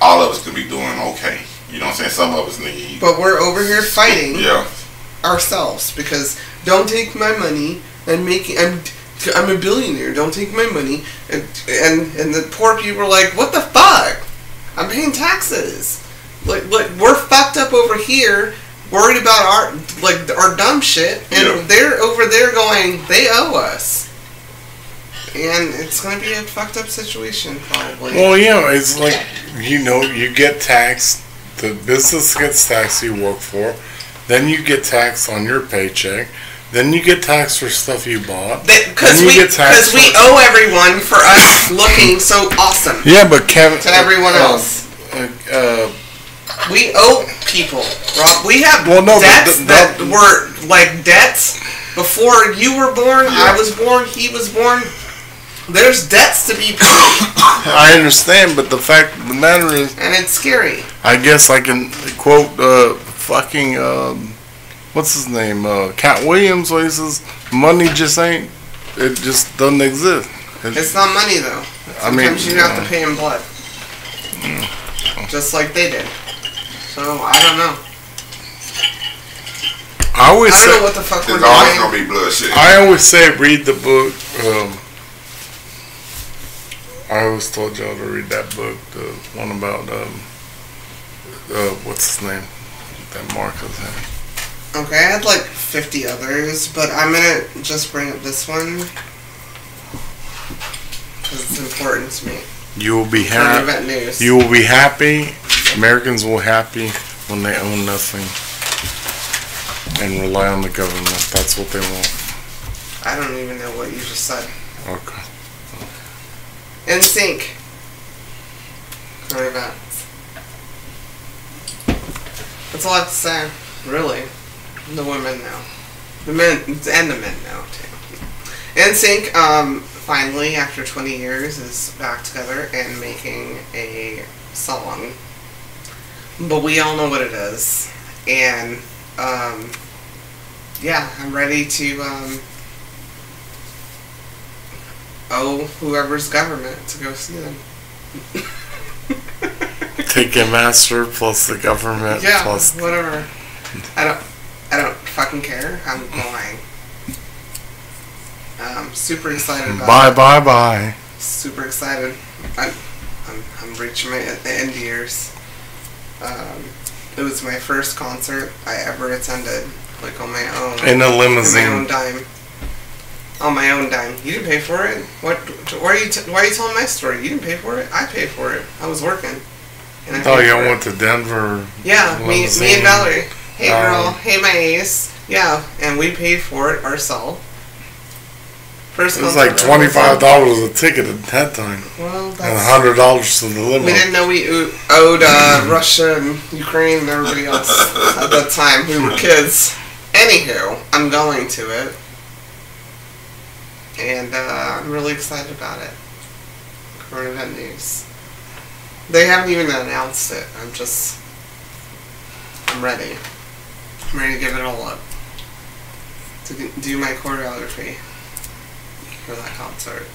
all of us can be doing okay. You know what I'm saying? Some of us need. But we're over here fighting Yeah. ourselves because don't take my money. I'm a billionaire. Don't take my money. And the poor people are like, what the fuck? I'm paying taxes. Like we're fucked up over here, worried about our dumb shit, and they're over there going, they owe us. And it's going to be a fucked up situation, probably. Well, yeah, it's like, you get taxed, the business gets taxed you work for, then you get taxed on your paycheck, then you get taxed for stuff you bought. Because we owe everyone for us looking so awesome. Yeah, but Kevin... To everyone else. We owe people, Rob. We have debts that were like debts before you were born, I was born, he was born. There's debts to be paid. I understand, but the fact of the matter is... And it's scary. I guess I can quote fucking... what's his name? Cat Williams, where he says, money just ain't... It just doesn't exist. It's not money, though. Sometimes you have to pay in blood. Just like they did. So, I don't know. I don't know what the fuck we're doing. There's always going to be bloodshed. I always say read the book. I always told y'all to read that book, the one about, what's his name? That Marcus had. Okay, I had like 50 others, but I'm gonna just bring up this one because it's important to me. You will be happy. You will be happy. Americans will be happy when they own nothing and rely on the government. That's what they want. I don't even know what you just said. Okay. In sync. Current events. That's all I have to say. Really. The women know. The men and the men know too. In sync, finally, after 20 years, is back together and making a song. But we all know what it is. And, yeah, I'm ready to, owe whoever's government to go see them. Ticketmaster plus the government plus... whatever. I don't fucking care. I'm going. Super excited about it. Bye. Super excited. I'm reaching my end years. It was my first concert I ever attended, like on my own. In a limousine. On my own dime. On my own dime. You didn't pay for it. Why are you telling my story? You didn't pay for it. I paid for it. I was working. And Oh, you went to Denver. Yeah, me and Valerie. Hey girl. Hey my ace. Yeah, and we paid for it ourselves. First it was like $25 a ticket at that time. Well, that's... And $100 to the limo. We didn't know we owed Russia and Ukraine and everybody else at that time. We were kids. Anywho, I'm going to it. And I'm really excited about it. Current event news. They haven't even announced it. I'm ready. I'm ready to give it all up. To do my choreography for that concert.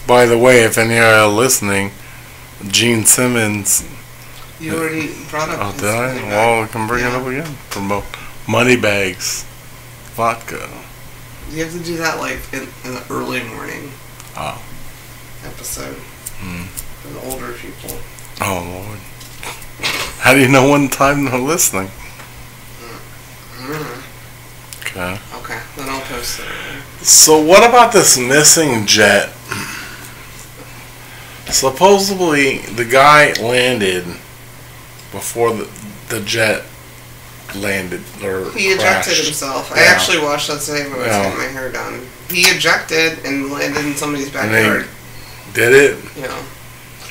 By the way, if any are listening, Gene Simmons. You already brought up. Oh, did I? Well, I can bring it up again. Promote Moneybags Vodka. You have to do that like in the early morning episode for the older people. Oh Lord! How do you know when time they're listening? Okay. Okay, then I'll post it. So what about this missing jet? Supposedly the guy landed before the jet landed or he ejected crashed. himself. Yeah. I actually watched that today when I was getting my hair done. He ejected and landed in somebody's backyard. Did it? Yeah.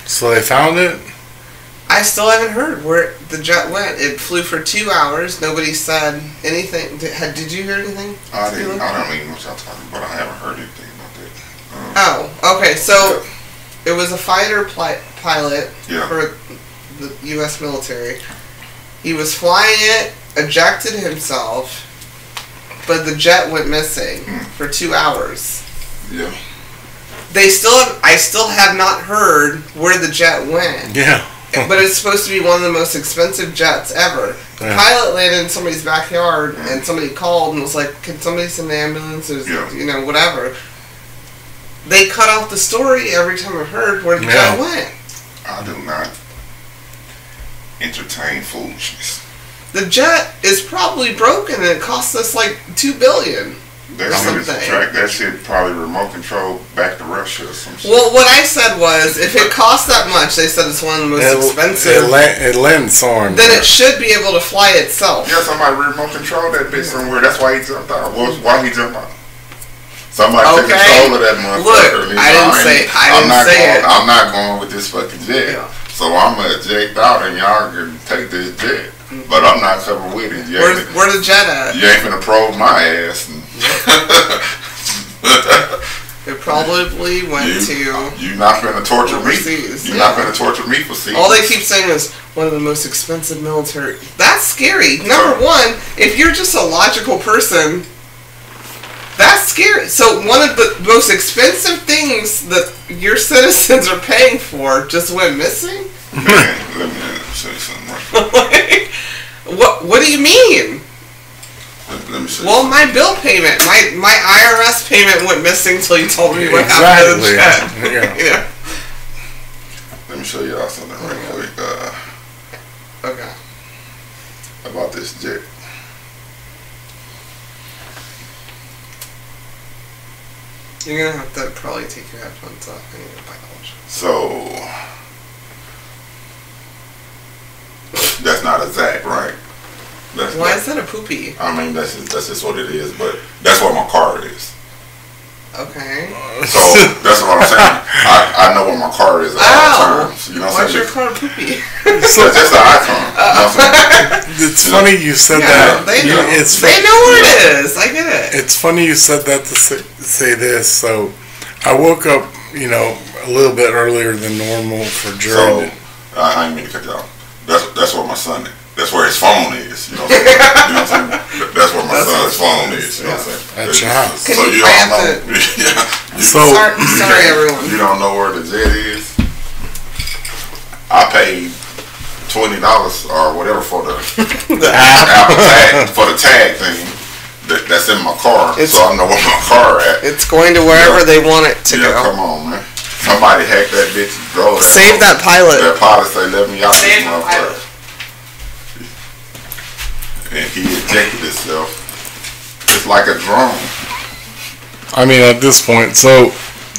So they found it? I still haven't heard where the jet went. It flew for 2 hours. Nobody said anything. Did you hear anything? I don't even know what y'all talking about. I haven't heard anything about that. Oh, okay. So it was a fighter pilot for the U.S. military. He was flying it, ejected himself, but the jet went missing for 2 hours. Yeah. I still have not heard where the jet went. Yeah. But it's supposed to be one of the most expensive jets ever. The pilot landed in somebody's backyard, and somebody called and was like, "Can somebody send an ambulance?" Or whatever. They cut off the story every time I heard where the jet went. I do not entertain foolishness. The jet is probably broken, and it cost us like $2 billion. That shit is track. That shit probably remote control back to Russia or some shit. Well, what I said was, if it costs that much, they said it's one of the most expensive. It lands somewhere. Then it should be able to fly itself. Yeah, somebody remote control that bitch somewhere. That's why he jumped out. Why he jumped out? Somebody took control of that motherfucker. Look, I didn't say it. I'm not going with this fucking jet. Yeah. So I'm gonna eject out and y'all can take this jet. But I'm not covered with it. Where the jet at? You ain't finna probe my ass. It probably went to. You not finna torture overseas. Me. You not finna torture me for seeing. All they keep saying is one of the most expensive military. That's scary. Number one, if you're just a logical person, that's scary. So one of the most expensive things that your citizens are paying for just went missing? Man, let me say something right. What do you mean? Let me say well, my bill payment, my IRS payment went missing until you told me what happened to the jet. Yeah. Let me show y'all something right quick. Okay. About this jet. You're gonna have to probably take your headphones off and your biology. So that's not exact, right? Why is that a poopy? I mean, that's just what it is, but that's what my car is. Okay. So that's what I'm saying. I know where my car is at all times. You know what I'm Why's saying? your car poopy? So just the icon. You know what I'm saying? It's funny you said that. They know. They know where it is. I get it. It's funny you said that to say this. So I woke up, a little bit earlier than normal for jury. So I didn't mean to cut you off. That's where my son is. That's where his phone is. You know what I'm saying? That's where my son's phone is. You know what I'm saying? At your house. So you don't know. Sorry, everyone. You don't know where the jet is. I paid $20 or whatever for the Apple tag for the tag thing that's in my car, so I know where my car at. It's going to wherever they want it to go. Come on, man. Somebody hacked that bitch and drove it. Save that pilot. That pilot say, "Let me out Save this the pilot." And he ejected himself. It's like a drone. I mean, at this point, so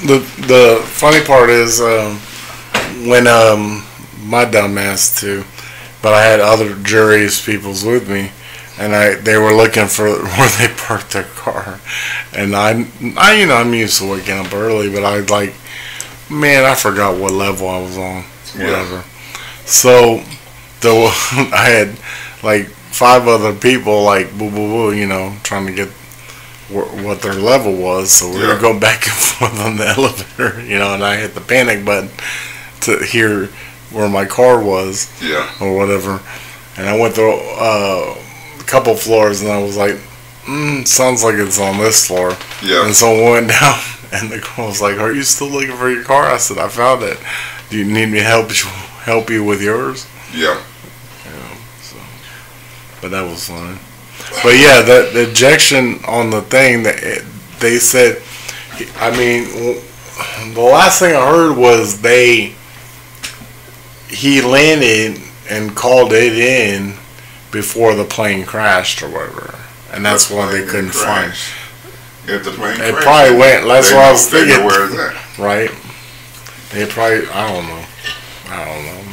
the funny part is when my dumbass too, but I had other jury's peoples with me, and they were looking for where they parked their car, and I'm used to waking up early, but I I forgot what level I was on, whatever. Yeah. So I had 5 other people trying to get what their level was, so we would go back and forth on the elevator, and I hit the panic button to hear where my car was, or whatever, and I went through a couple floors, and I was like, sounds like it's on this floor, and so I went down, and the girl was like, "Are you still looking for your car?" I said, "I found it. Do you need me to help you with yours?" But that was fun. But yeah, the ejection on the thing, that they said, I mean, the last thing I heard was he landed and called it in before the plane crashed or whatever, and that's why they couldn't find. If the plane it probably went. That's what I was thinking. Where is that? Right? They probably. I don't know,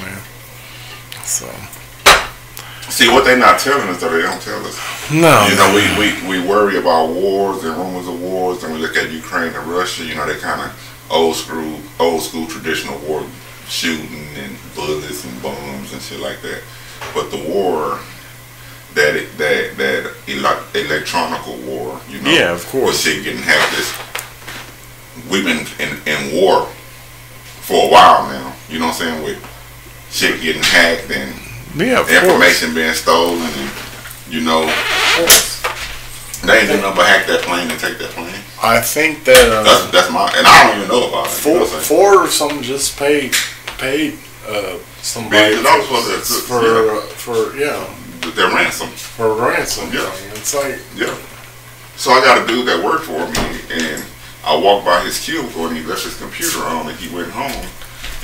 man. So. See, what they're not telling us, though, they don't tell us. No. We worry about wars and rumors of wars, and we look at Ukraine and Russia. They kind of old school traditional war shooting and bullets and bombs and shit like that. But the war, that electronical war, yeah, of course, with shit getting hacked. We've been in war for a while now. You know what I'm saying? With shit getting hacked and information being stolen, and they ain't doing nothing but hack that plane and take that plane. I think that that's my, and I don't even know about it. Ford or something just paid somebody for their ransom. For ransom. Yeah. It's like So I got a dude that worked for me, and I walked by his cubicle, and he left his computer on, and he went home,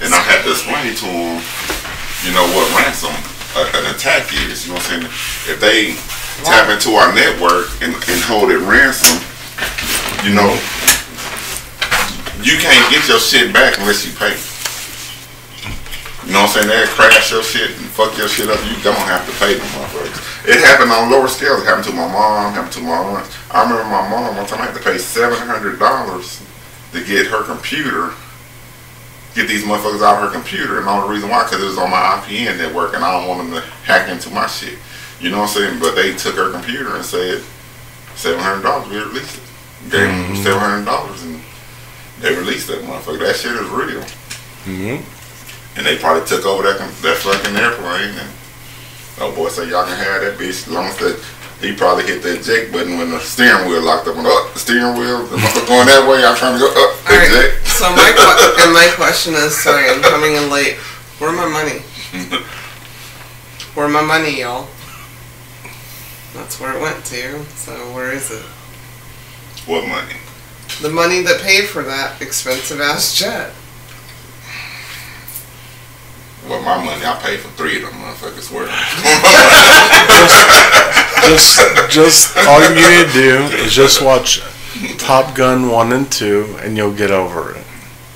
and I had to explain to him, what ransom an attack is. You know what I'm saying? If they tap into our network and hold it ransom, you can't get your shit back unless you pay. You know what I'm saying? They'll crash your shit and fuck your shit up. You don't have to pay them motherfuckers. It happened on lower scales. It happened to my mom, happened to my aunt. I remember my mom one time I had to pay $700 to get her computer, get these motherfuckers out of her computer, and all the reason why, because it was on my IPN network, and I don't want them to hack into my shit. You know what I'm saying? But they took her computer and said, $700, we released it. Gave them $700, and they released that motherfucker. That shit is real. And they probably took over that fucking airplane, and oh boy, say y'all can have that bitch as long as he probably hit the eject button when the steering wheel locked up. And the steering wheel, the motherfucker going that way, I'm trying to go up, eject. Right. So my question is, sorry, I'm coming in late. Where my money? Where my money, y'all? That's where it went to. So where is it? What money? The money that paid for that expensive ass jet. Well, my money, I paid for 3 of them motherfuckers. Where? just all you need to do is just watch Top Gun 1 and 2, and you'll get over it.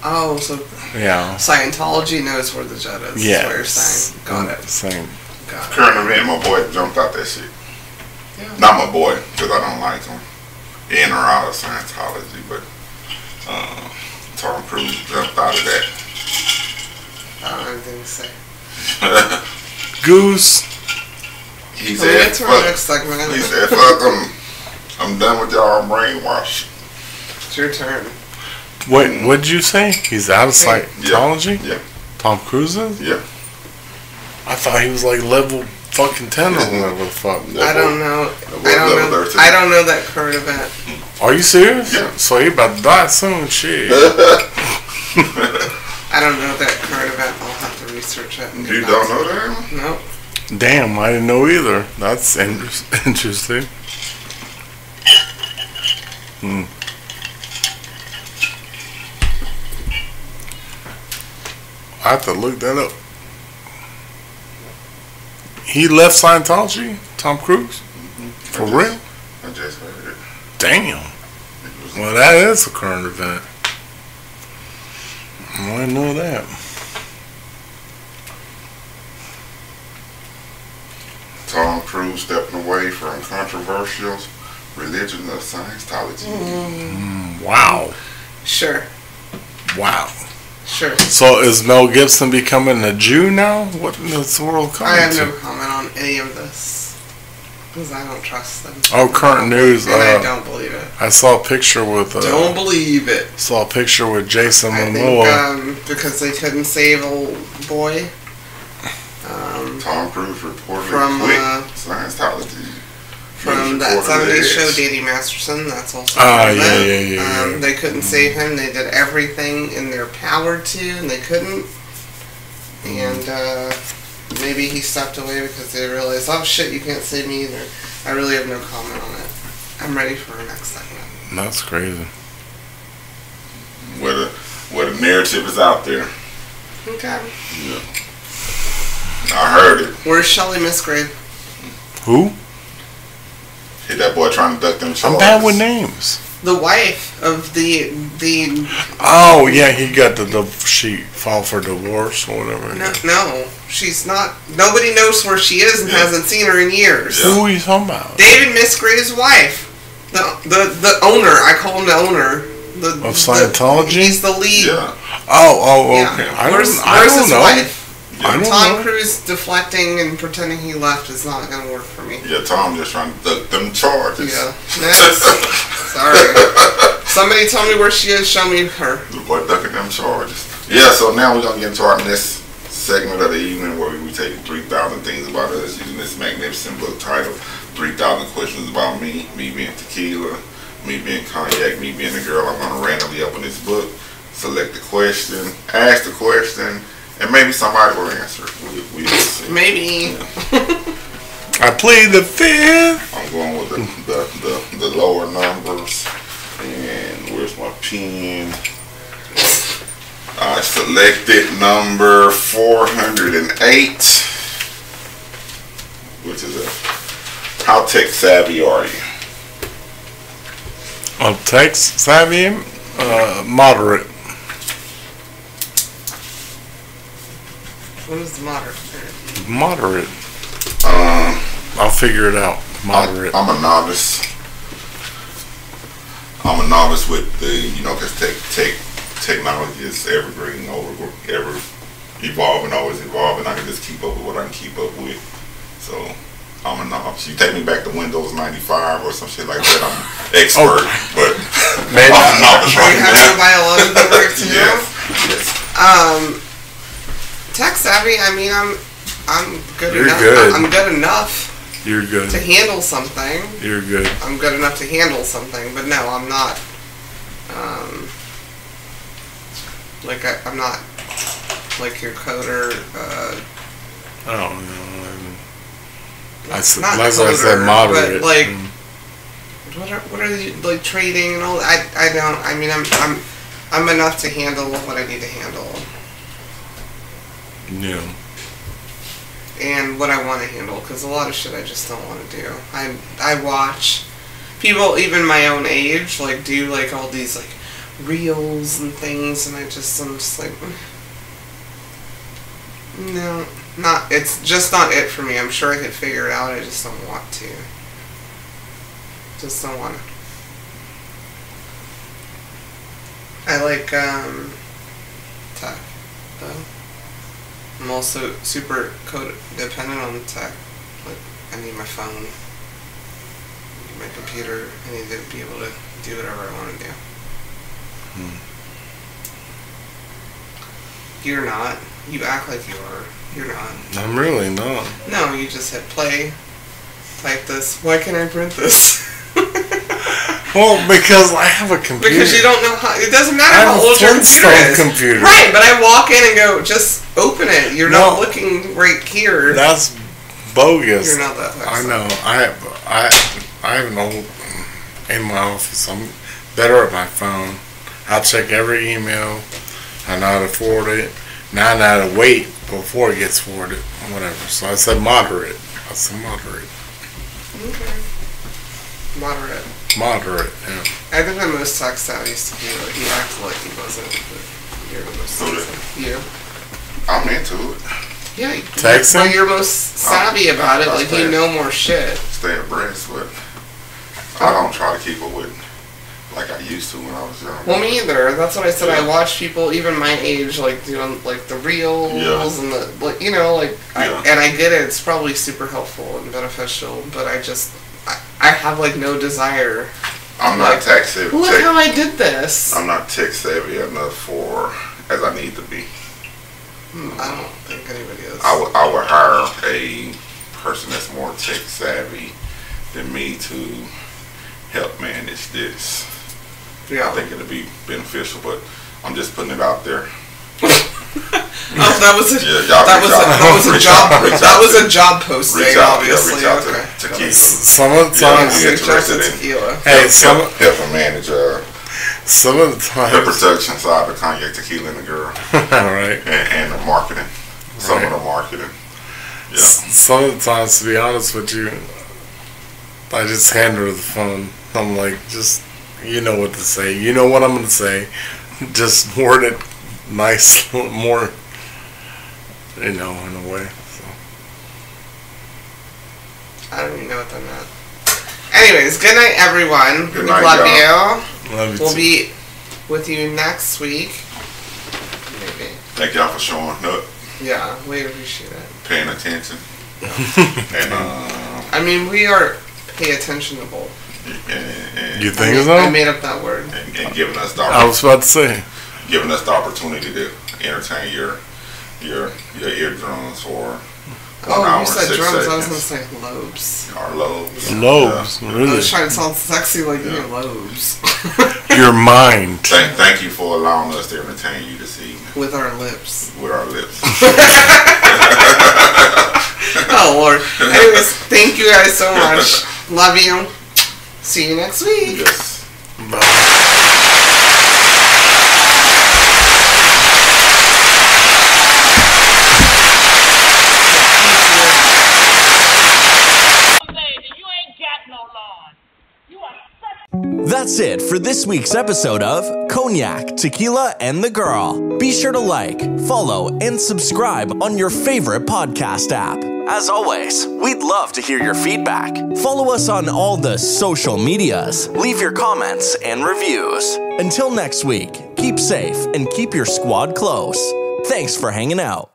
Oh, so Scientology knows where the jet is. Yeah, is what you're saying. Got it. Same. Got it. Current event, my boy jumped out that shit. Yeah. Not my boy, because I don't like him. In or out of Scientology, but Tom Cruise jumped out of that. I don't have anything to say. Goose. He Can we said, get to our next segment? he said, fuck them. I'm done with y'all brainwash. It's your turn. Wait, what did you say? He's out of Scientology? Yeah. Tom Cruise is? Yeah. I thought he was like level fucking 10 or whatever the fuck. I don't know. Level 13. I don't know that current event. Are you serious? Yeah. So he about to die soon, shit. I don't know that current event. I'll have to research it. You don't know that? Nope. Damn, I didn't know either. That's interesting. I have to look that up. He left Scientology? Tom Cruise? For real? I just heard it. Damn. Well, that is a current event. I didn't know that. Tom Cruise stepping away from controversial religion of Scientology. Wow. Sure. Wow. Sure. So is Mel Gibson becoming a Jew now? What in this world coming I have to? no comment on any of this because I don't trust them. Oh, current news. And I don't believe it. I saw a picture with. Don't believe it. Saw a picture with Jason I Momoa. think because they couldn't save old boy. Tom Cruise reportedly From, quit Scientology. From that 70s show, Dating Masterson, that's also Ah, from that. yeah. They couldn't save him. They did everything in their power to, and they couldn't. And maybe he stepped away because they realized, oh shit, you can't save me either. I really have no comment on it. I'm ready for our next segment. That's crazy. Where the narrative is out there. Okay. Yeah. I heard it. Where's Shelley Misgrave? Who? Hit that boy trying to duck them charges. I'm bad with names. The wife of the Oh yeah, he got she filed for divorce or whatever. no, she's not. Nobody knows where she is and hasn't seen her in years. Who are you talking about? David Misgrave's wife, the owner. I call him the owner. Of Scientology? He's the lead. Yeah. Oh, Yeah. okay. Where's I don't his know. wife? I don't Tom know. Cruise deflecting and pretending he left is not going to work for me. Yeah, Tom just trying to duck them charges. Yeah. Sorry. Somebody tell me where she is. Show me her. The boy ducking them charges. Yeah, so now we're going to get into our next segment of the evening where we take 3,000 things about us using this magnificent book titled 3,000 Questions About Me being Tequila, me being Cognac, me being a girl. I'm going to randomly open this book, select the question, ask the question, and maybe somebody will answer it. We'll see. Maybe. I plead the fifth. I'm going with the lower numbers. And where's my pen? I selected number 408, which is how tech savvy are you? Tech savvy, moderate. What is the moderate? Moderate. I'll figure it out. Moderate. I'm a novice. I'm a novice with the, because technology is evergreen, ever evolving, always evolving. I can just keep up with what I can keep up with. So I'm a novice. You take me back to Windows 95 or some shit like that, I'm expert. But Maybe. I'm a novice Are right you having a now. biological break too? Yes. Tech savvy. I mean, I'm good You're enough. good. I'm good enough You're good. to handle something. You're good. I'm good enough to handle something, but no, I'm not. I'm not like your coder. Oh no. Not As I coder, said, moderate. But like, what are you like trading and all? I don't. I mean, I'm enough to handle what I need to handle. Yeah. And what I want to handle, because a lot of shit I just don't want to do. I watch people, even my own age, like do like all these like reels and things, and I'm just like, no, not. It's just not it for me. I'm sure I could figure it out. I just don't want to. Just don't want to. I like tech, though. I'm also super codependent on tech. Like, I need my phone, I need my computer, I need to be able to do whatever I want to do. You're not. You act like you are. You're not. I'm really not. No, you just hit play, type this. Why can't I print this? Well, because I have a computer. Because you don't know how. It doesn't matter how old your computer is. Right, but I walk in and go, just open it. You're not looking right here. That's bogus. You're not that fast. I know. I have an old in my office. I'm better at my phone. I check every email. I know how to forward it. Now I know how to wait before it gets forwarded. Whatever. So I said moderate. Okay. Moderate. Moderate, yeah. I think the most tech savvy used to be like, he acted like he wasn't, but you're the most savvy. You. I'm into it. Yeah, texting? Like you're most savvy about it, like you know more shit. Stay abreast, but I don't try to keep up with like I used to when I was young. Well, me either. That's what I said. Yeah. I watch people even my age, like doing like the reels and the like, you know, like and I get it. It's probably super helpful and beneficial, but I have like no desire. I'm not tech savvy. Look how I did this. I'm not tech savvy enough for as I need to be. I don't think anybody is. I would hire a person that's more tech savvy than me to help manage this. Yeah. I think it'll be beneficial, but I'm just putting it out there. That was a job posting, obviously. Reach out to Tequila. Some of the times, interested in Tequila. helping manage some of the times the production side of Cognac, Tequila, and the girl, right, and the marketing. Some of the marketing. Yeah. Some of the times, to be honest with you, I just hand her the phone. I'm like, just you know what to say. You know what I'm going to say. Just word it nice, more, you know, in a way. So. I don't even know what that meant. Anyways, good night, everyone. Good night, love y'all. you. Love you we'll too. be with you next week. Maybe. Thank y'all for showing up. Yeah, we appreciate it. Paying attention. And I mean, we are pay attentionable. And you think so? I made up that word. And giving us the I was about to say. Giving us the opportunity to entertain your eardrums for 1 hour you said 6 drums. seconds. I was going to say lobes. Our lobes. Lobes, Yeah. really? I was trying to sound sexy like your lobes. Your mind. Thank you for allowing us to entertain you this evening. With our lips. With our lips. Oh, Lord. Anyways, thank you guys so much. Love you. See you next week. Yes. Bye. That's it for this week's episode of Cognac, Tequila, and the Girl. Be sure to like, follow, and subscribe on your favorite podcast app. As always, we'd love to hear your feedback. Follow us on all the social medias. Leave your comments and reviews. Until next week, keep safe and keep your squad close. Thanks for hanging out.